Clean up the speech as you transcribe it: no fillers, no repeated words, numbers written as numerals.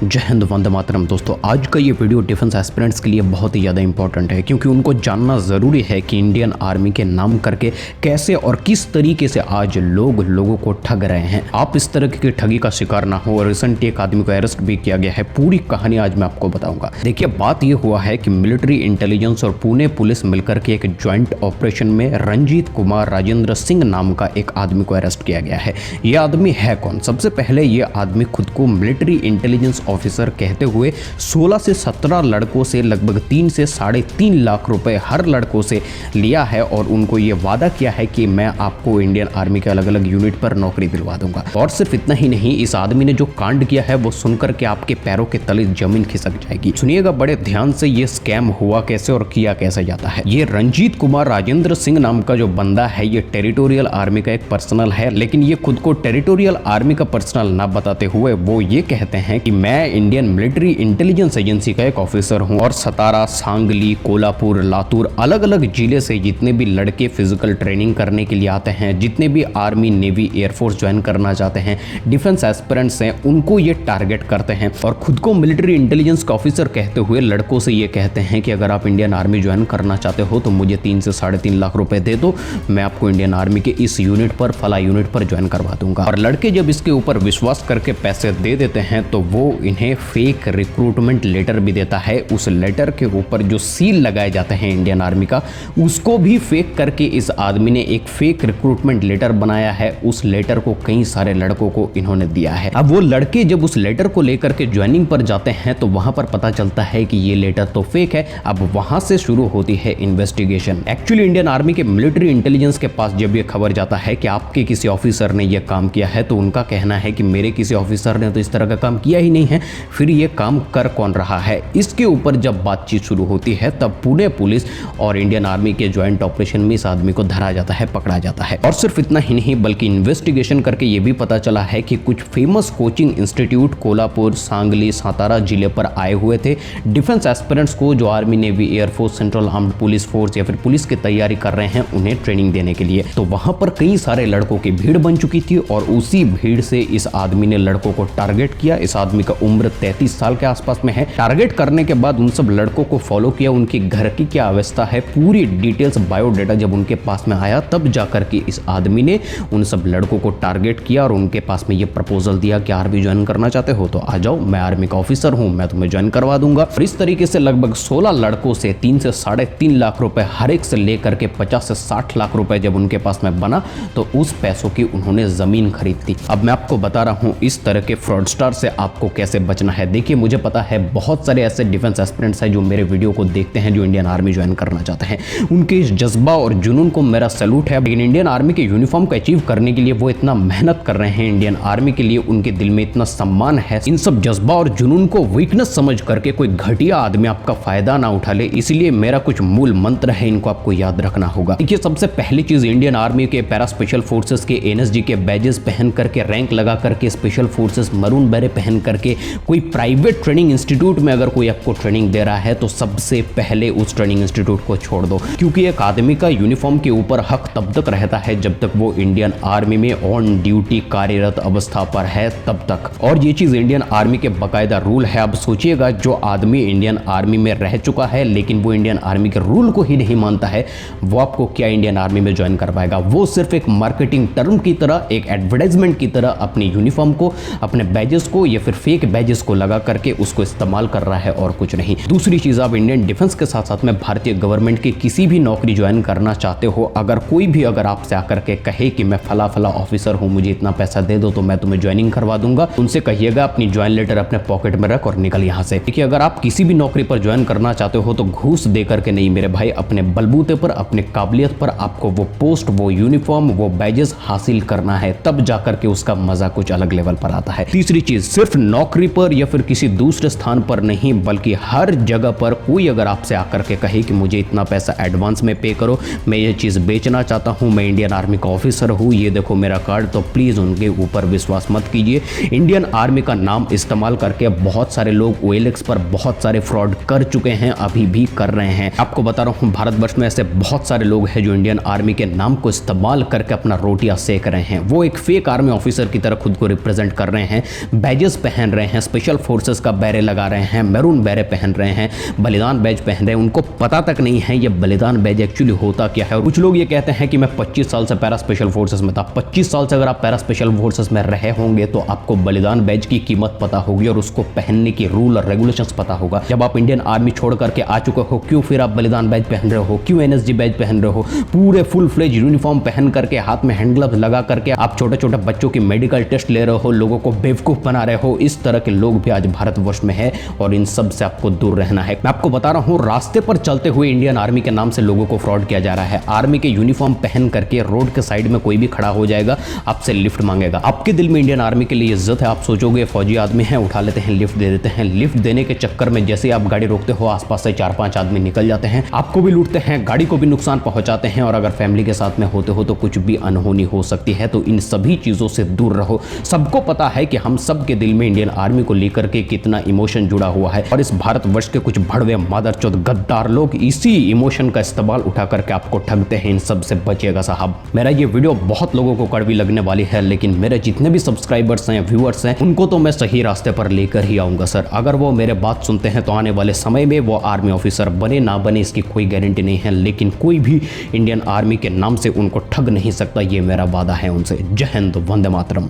जय हिंद, वंदे मातरम। दोस्तों, आज का ये वीडियो डिफेंस एस्पिरेंट्स के लिए बहुत ही ज़्यादा इंपॉर्टेंट है क्योंकि उनको जानना ज़रूरी है कि इंडियन आर्मी के नाम करके कैसे और किस तरीके से आज लोगों को ठग रहे हैं। आप इस तरह की ठगी का शिकार ना हो। और रिसेंट एक आदमी को अरेस्ट भी किया गया है। पूरी कहानी आज मैं आपको बताऊंगा। देखिए, बात ये हुआ है कि मिलिट्री इंटेलिजेंस और पुणे पुलिस मिलकर के एक ज्वाइंट ऑपरेशन में रंजीत कुमार राजेंद्र सिंह नाम का एक आदमी को अरेस्ट किया गया है। ये आदमी है कौन? सबसे पहले ये आदमी खुद को मिलिट्री इंटेलिजेंस ऑफिसर कहते हुए 16 से 17 लड़कों से लगभग 3 से 3.5 लाख रुपए हर लड़कों से लिया है और उनको ये वादा किया है कि मैं आपको इंडियन आर्मी के अलग अलग यूनिट पर नौकरी दिलवा दूंगा। और सिर्फ इतना ही नहीं, इस आदमी ने जो कांड किया है वो सुनकर के आपके पैरों के तले जमीन खिसक जाएगी। सुनिएगा बड़े ध्यान से, ये स्कैम हुआ कैसे और किया कैसे जाता है। ये रंजीत कुमार राजेंद्र सिंह नाम का जो बंदा है, ये टेरिटोरियल आर्मी का एक पर्सनल है, लेकिन ये खुद को टेरिटोरियल आर्मी का पर्सनल ना बताते हुए वो ये कहते हैं कि मैं इंडियन मिलिट्री इंटेलिजेंस एजेंसी का एक ऑफिसर हूं और सतारा, सांगली, कोल्हापुर, लातूर अलग अलग जिले से जितने भी लड़के फिजिकल ट्रेनिंग करने के लिए आते हैं, जितने भी आर्मी, नेवी, एयरफोर्स ज्वाइन करना चाहते हैं, डिफेंस एस्पिरेंट्स हैं, उनको ये टारगेट करते हैं और खुद को मिलिट्री इंटेलिजेंस का ऑफिसर कहते हुए लड़कों से ये कहते हैं कि अगर आप इंडियन आर्मी ज्वाइन करना चाहते हो तो मुझे 3 से 3.5 लाख रुपए दे दो, मैं आपको इंडियन आर्मी के इस यूनिट पर, फला यूनिट पर ज्वाइन करवा दूंगा। और लड़के जब इसके ऊपर विश्वास करके पैसे दे देते हैं तो वो इन्हें फेक रिक्रूटमेंट लेटर भी देता है। उस लेटर के ऊपर जो सील लगाए जाते हैं इंडियन आर्मी का, उसको भी फेक करके इस आदमी ने एक फेक रिक्रूटमेंट लेटर बनाया है। उस लेटर को कई सारे लड़कों को इन्होंने दिया है। अब वो लड़के जब उस लेटर को लेकर के ज्वाइनिंग पर जाते हैं तो वहां पर पता चलता है कि ये लेटर तो फेक है। अब वहां से शुरू होती है इन्वेस्टिगेशन। एक्चुअली इंडियन आर्मी के मिलिट्री इंटेलिजेंस के पास जब ये खबर जाता है कि आपके किसी ऑफिसर ने यह काम किया है, तो उनका कहना है कि मेरे किसी ऑफिसर ने तो इस तरह का काम किया ही नहीं है, फिर ये काम कर कौन रहा है। इसके ऊपर जब बातचीत शुरू होती है तब पुणे पुलिस और इंडियन आर्मी के ज्वाइंट ऑपरेशन में इस आदमी को धरा जाता है, पकड़ा जाता है। और सिर्फ इतना ही नहीं बल्कि इन्वेस्टिगेशन करके ये भी पता चला है कि कुछ famous coaching institute Kolhapur, Sangli, Satara जिले पर आए हुए थे डिफेंस एस्पिरेंट्स को, जो army, navy, air force, central armed police force या फिर पुलिस की तैयारी कर रहे हैं, उन्हें ट्रेनिंग देने के लिए। तो वहां पर कई सारे लड़कों की भीड़ बन चुकी थी और उसी भीड़ से इस आदमी ने लड़कों को टारगेट किया। इस आदमी का उम्र 33 साल के आसपास में है। टारगेट करने के बाद उन सब लड़कों को फॉलो किया, उनके घर की क्या अवस्था है, पूरी डिटेल्स, बायोडाटा जब उनके पास में आया तब जाकर के इस आदमी ने उन सब लड़कों को टारगेट किया और उनके पास में ये प्रपोजल दिया कि आर्मी ज्वाइन करना चाहते हो तो आ जाओ, मैं आर्मी का ऑफिसर हूं, मैं तुम्हें ज्वाइन करवा दूंगा। और इस तरीके से लगभग 16 लड़कों से 3 से 3.5 लाख रुपए हर एक से लेकर के 50 से 60 लाख रुपए जब उनके पास में बना तो उस पैसों की उन्होंने जमीन खरीद ली। अब मैं आपको बता रहा हूं इस तरह के फ्रॉडस्टर से आपको कैसे बचना है। देखिए, मुझे पता है बहुत सारे ऐसे डिफेंस एस्पिरेंट्स हैं जो मेरे वीडियो को देखते हैं, जो इंडियन आर्मी ज्वाइन करना चाहते हैं। उनके इस जज्बा और जुनून को मेरा सैल्यूट है। लेकिन इंडियन आर्मी के यूनिफॉर्म को अचीव करने के लिए वो इतना मेहनत कर रहे हैं, इंडियन आर्मी के लिए उनके दिल में इतना सम्मान है। इन सब जज्बा और जुनून को वीकनेस समझ करके कोई घटिया आदमी आपका फायदा ना उठा ले, इसलिए मेरा कुछ मूल मंत्र है, इनको आपको याद रखना होगा। देखिए, सबसे पहली चीज, इंडियन आर्मी के पैरा स्पेशल फोर्सेस के एनएसजी के बैजेस पहन करके, रैंक लगा करके, स्पेशल फोर्सेस मरून बैरे पहन करके कोई प्राइवेट ट्रेनिंग इंस्टीट्यूट में अगर कोई आपको ट्रेनिंग दे रहा है तो सबसे पहले उस ट्रेनिंग इंस्टीट्यूट को छोड़ दो। क्योंकि एक आदमी का यूनिफॉर्म के ऊपर हक तब तक रहता है जब तक वो इंडियन आर्मी में ऑन ड्यूटी कार्यरत अवस्था पर है, तब तक। और ये चीज इंडियन आर्मी के बाकायदा रूल है। अब सोचिएगा, जो आदमी इंडियन आर्मी में रह चुका है लेकिन वो इंडियन आर्मी के रूल को ही नहीं मानता है, वो आपको क्या इंडियन आर्मी में ज्वाइन करवाएगा। वो सिर्फ एक मार्केटिंग टर्म की तरह, एक एडवर्टाइजमेंट की तरह अपने यूनिफॉर्म को, अपने बैजेस को या फिर फेक बैजेस को लगा करके उसको इस्तेमाल कर रहा है और कुछ नहीं। दूसरी चीज, आप इंडियन डिफेंस के साथ साथ में भारतीय गवर्नमेंट की किसी भी नौकरी ज्वाइन करना चाहते हो, अगर कोई भी अगर आपसे आकर के कहे कि मैं फला फला ऑफिसर हूं, मुझे इतना पैसा दे दो तो मैं तुम्हें ज्वाइनिंग करवा दूंगा, उनसे कहिएगा अपनी ज्वाइन लेटर अपने पॉकेट में रख और निकल यहां से। देखिए, अगर आप किसी भी नौकरी पर ज्वाइन करना चाहते हो तो घूस दे करके नहीं मेरे भाई, अपने बलबूते पर, अपने काबिलियत पर आपको वो पोस्ट, वो यूनिफॉर्म, वो बैजेस हासिल करना है, तब जाकर के उसका मजा कुछ अलग लेवल पर आता है। तीसरी चीज, सिर्फ नौकरी पर या फिर किसी दूसरे स्थान पर नहीं बल्कि हर जगह पर कोई अगर आपसे आकर के कहे कि मुझे इतना पैसा एडवांस में पे करो, मैं ये चीज बेचना चाहता हूं, मैं इंडियन आर्मी का ऑफिसर हूं, ये देखो मेरा कार्ड, तो प्लीज उनके ऊपर विश्वास मत कीजिए। इंडियन आर्मी का नाम इस्तेमाल करके बहुत सारे लोग OLX पर बहुत सारे फ्रॉड कर चुके हैं, अभी भी कर रहे हैं। आपको बता रहा हूं, भारतवर्ष में ऐसे बहुत सारे लोग हैं जो इंडियन आर्मी के नाम को इस्तेमाल करके अपना रोटियां सेक रहे हैं। वो एक फेक आर्मी ऑफिसर की तरह खुद को रिप्रेजेंट कर रहे हैं, बैजेस पहन रहे हैं, हैं, स्पेशल फोर्सेस का बैरे लगा रहे हैं, मैरून बैरे पहन रहे हैं, बलिदान बैज पहन रहे हैं, उनको पता तक नहीं है ये बलिदान बैज एक्चुअली होता क्या है। और कुछ लोग ये कहते हैं कि मैं 25 साल से पैरा स्पेशल फोर्सेस में था। 25 साल से अगर आप पैरा स्पेशल फोर्सेस में रहे होंगे तो आपको बलिदान बैज की कीमत पता होगी और उसको पहनने की रूल और रेगुलेशंस पता होगा। जब आप इंडियन आर्मी छोड़ करके आ चुके हो, क्यों फिर आप बलिदान बैज पहन रहे हो, क्यों एनएसजी बैज पहन रहे हो, पूरे फुल फ्लेज यूनिफॉर्म पहन करके, हाथ में हैंड ग्लव्स लगा करके आप छोटे छोटे बच्चों की मेडिकल टेस्ट ले रहे हो, लोगों को बेवकूफ बना रहे हो। इस तरह के लोग भी आज भारतवर्ष में है और इन सब से आपको दूर रहना है। मैं आपको बता रहा हूं, रास्ते पर चलते हुए इंडियन आर्मी के नाम से लोगों को फ्रॉड किया जा रहा है। आर्मी के यूनिफॉर्म पहन करके रोड के साइड में कोई भी खड़ा हो जाएगा, आपसे लिफ्ट मांगेगा। आपके दिल में इंडियन आर्मी के लिए इज्जत है, आप सोचोगे फौजी आदमी है, उठा लेते हैं, लिफ्ट दे देते हैं। लिफ्ट देने के चक्कर में जैसे आप गाड़ी रोकते हो, आसपास से 4-5 आदमी निकल जाते हैं, आपको भी लूटते हैं, गाड़ी को भी नुकसान पहुंचाते हैं। और अगर फैमिली के साथ में होते हो तो कुछ भी अनहोनी हो सकती है। तो इन सभी चीजों से दूर रहो। सबको पता है कि हम सब के दिल में इंडियन आर्मी को लेकर के कितना इमोशन जुड़ा हुआ है और इस भारतवर्ष के कुछ भड़वे मादरचोद गद्दार लोग इसी इमोशन का इस्तेमाल उठा करके आपको ठगते हैं। इन सब से बचिएगा साहब। मेरा ये वीडियो बहुत लोगों को कड़वी लगने वाली है, लेकिन मेरे जितने भी सब्सक्राइबर्स हैं, व्यूअर्स हैं, उनको तो मैं सही रास्ते पर लेकर ही आऊंगा सर। अगर वो मेरे बात सुनते हैं तो आने वाले समय में वो आर्मी ऑफिसर बने ना बने इसकी कोई गारंटी नहीं है, लेकिन कोई भी इंडियन आर्मी के नाम से उनको ठग नहीं सकता। ये मेरा वादा है उनसे। जय हिंद, वंदे मातरम।